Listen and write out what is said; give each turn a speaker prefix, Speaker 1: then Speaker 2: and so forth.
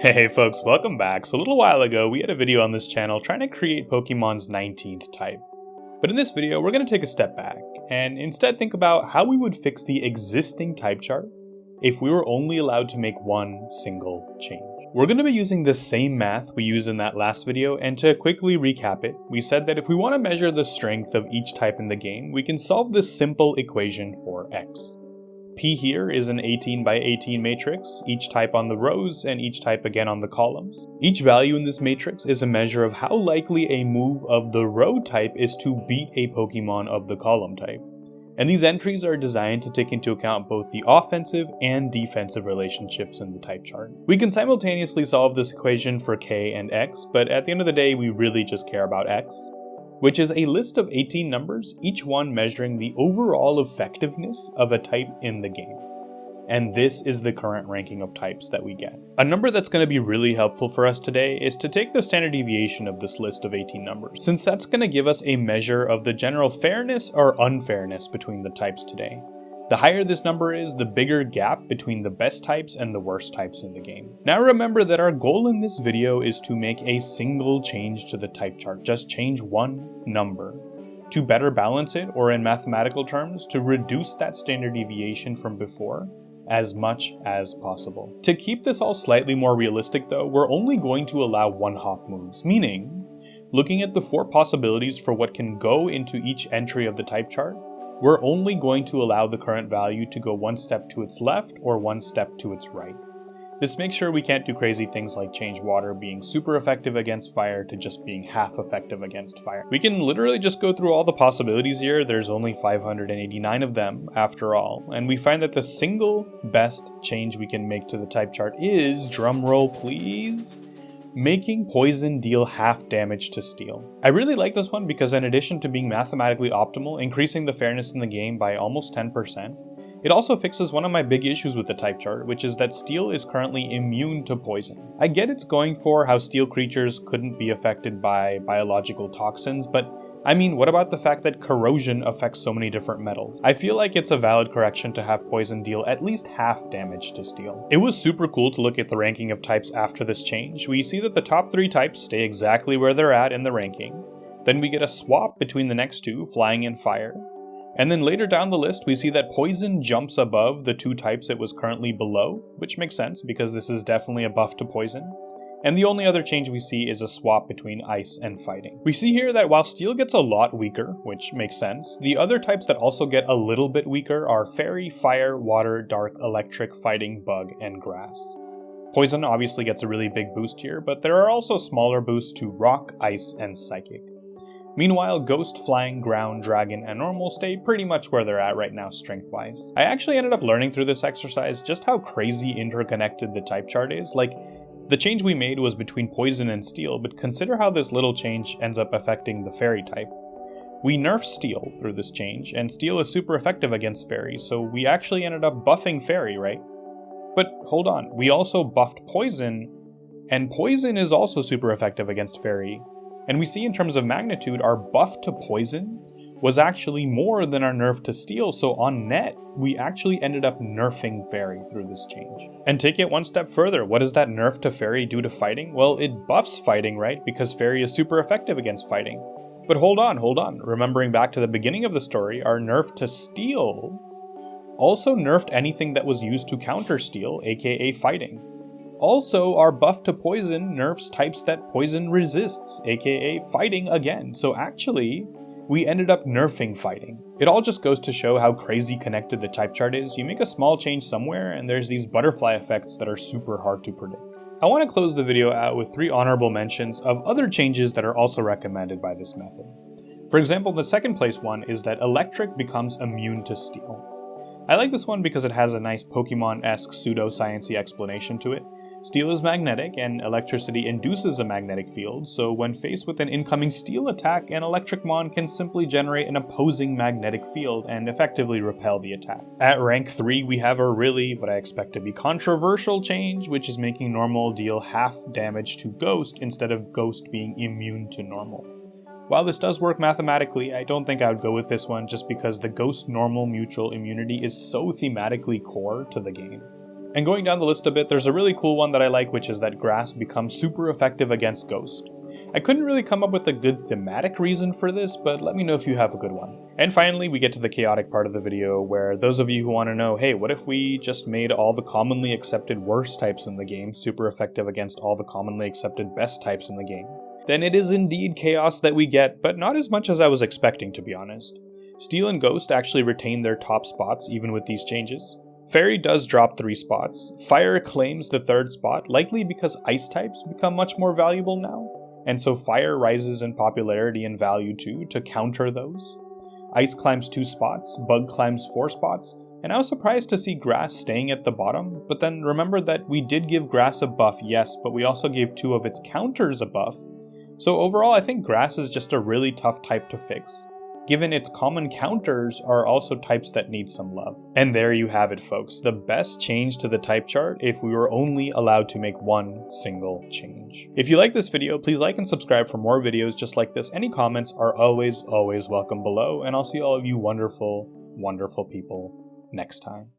Speaker 1: Hey folks, welcome back. So a little while ago, we had a video on this channel trying to create Pokemon's 19th type. But in this video, we're going to take a step back, and instead think about how we would fix the existing type chart if we were only allowed to make one single change. We're going to be using the same math we used in that last video, and to quickly recap it, we said that if we want to measure the strength of each type in the game, we can solve this simple equation for X. P here is an 18 by 18 matrix, each type on the rows and each type again on the columns. Each value in this matrix is a measure of how likely a move of the row type is to beat a Pokemon of the column type. And these entries are designed to take into account both the offensive and defensive relationships in the type chart. We can simultaneously solve this equation for K and X, but at the end of the day we really just care about X, which is a list of 18 numbers, each one measuring the overall effectiveness of a type in the game. And this is the current ranking of types that we get. A number that's going to be really helpful for us today is to take the standard deviation of this list of 18 numbers, since that's going to give us a measure of the general fairness or unfairness between the types today. The higher this number is, the bigger gap between the best types and the worst types in the game. Now remember that our goal in this video is to make a single change to the type chart, just change one number, to better balance it, or in mathematical terms, to reduce that standard deviation from before as much as possible. To keep this all slightly more realistic though, we're only going to allow one-hop moves, meaning, looking at the 4 possibilities for what can go into each entry of the type chart, we're only going to allow the current value to go one step to its left or one step to its right. This makes sure we can't do crazy things like change water being super effective against fire to just being half effective against fire. We can literally just go through all the possibilities here. There's only 589 of them after all, and we find that the single best change we can make to the type chart is, drumroll please, making poison deal half damage to steel. I really like this one because in addition to being mathematically optimal, increasing the fairness in the game by almost 10%, it also fixes one of my big issues with the type chart, which is that steel is currently immune to poison. I get it's going for how steel creatures couldn't be affected by biological toxins, but I mean, what about the fact that corrosion affects so many different metals? I feel like it's a valid correction to have poison deal at least half damage to steel. It was super cool to look at the ranking of types after this change. We see that the top 3 types stay exactly where they're at in the ranking. Then we get a swap between the next 2, flying and fire. And then later down the list, we see that poison jumps above the 2 types it was currently below, which makes sense because this is definitely a buff to poison. And the only other change we see is a swap between ice and fighting. We see here that while steel gets a lot weaker, which makes sense, the other types that also get a little bit weaker are fairy, fire, water, dark, electric, fighting, bug, and grass. Poison obviously gets a really big boost here, but there are also smaller boosts to rock, ice, and psychic. Meanwhile, ghost, flying, ground, dragon, and normal stay pretty much where they're at right now strength-wise. I actually ended up learning through this exercise just how crazy interconnected the type chart is. Like, the change we made was between poison and steel, but consider how this little change ends up affecting the fairy type. We nerfed steel through this change, and steel is super effective against fairy, so we actually ended up buffing fairy, right? But hold on, we also buffed poison, and poison is also super effective against fairy. And we see in terms of magnitude, our buff to poison was actually more than our nerf to steel, so on net, we actually ended up nerfing fairy through this change. And take it one step further, what does that nerf to fairy do to fighting? Well, it buffs fighting, right? Because fairy is super effective against fighting. But hold on. Remembering back to the beginning of the story, our nerf to steel also nerfed anything that was used to counter steel, aka fighting. Also, our buff to poison nerfs types that poison resists, aka fighting again. So actually, we ended up nerfing fighting. It all just goes to show how crazy connected the type chart is. You make a small change somewhere, and there's these butterfly effects that are super hard to predict. I want to close the video out with 3 honorable mentions of other changes that are also recommended by this method. For example, the second place one is that electric becomes immune to steel. I like this one because it has a nice Pokemon-esque pseudo-sciencey explanation to it. Steel is magnetic, and electricity induces a magnetic field, so when faced with an incoming steel attack, an Electricmon can simply generate an opposing magnetic field and effectively repel the attack. At rank 3, we have a really, what I expect to be controversial change, which is making normal deal half damage to Ghost instead of Ghost being immune to normal. While this does work mathematically, I don't think I would go with this one just because the Ghost normal mutual immunity is so thematically core to the game. And going down the list a bit, there's a really cool one that I like, which is that grass becomes super effective against ghost. I couldn't really come up with a good thematic reason for this, but let me know if you have a good one. And finally, we get to the chaotic part of the video, where those of you who want to know, hey, what if we just made all the commonly accepted worst types in the game super effective against all the commonly accepted best types in the game? Then it is indeed chaos that we get, but not as much as I was expecting, to be honest. Steel and Ghost actually retain their top spots even with these changes. Fairy does drop 3 spots. Fire claims the 3rd spot, likely because ice types become much more valuable now, and so fire rises in popularity and value too to counter those. Ice climbs 2 spots, bug climbs 4 spots, and I was surprised to see grass staying at the bottom, but then remember that we did give grass a buff, yes, but we also gave 2 of its counters a buff. So overall, I think grass is just a really tough type to fix, given its common counters are also types that need some love. And there you have it, folks, the best change to the type chart if we were only allowed to make one single change. If you like this video, please like and subscribe for more videos just like this. Any comments are always welcome below, and I'll see all of you wonderful, wonderful people next time.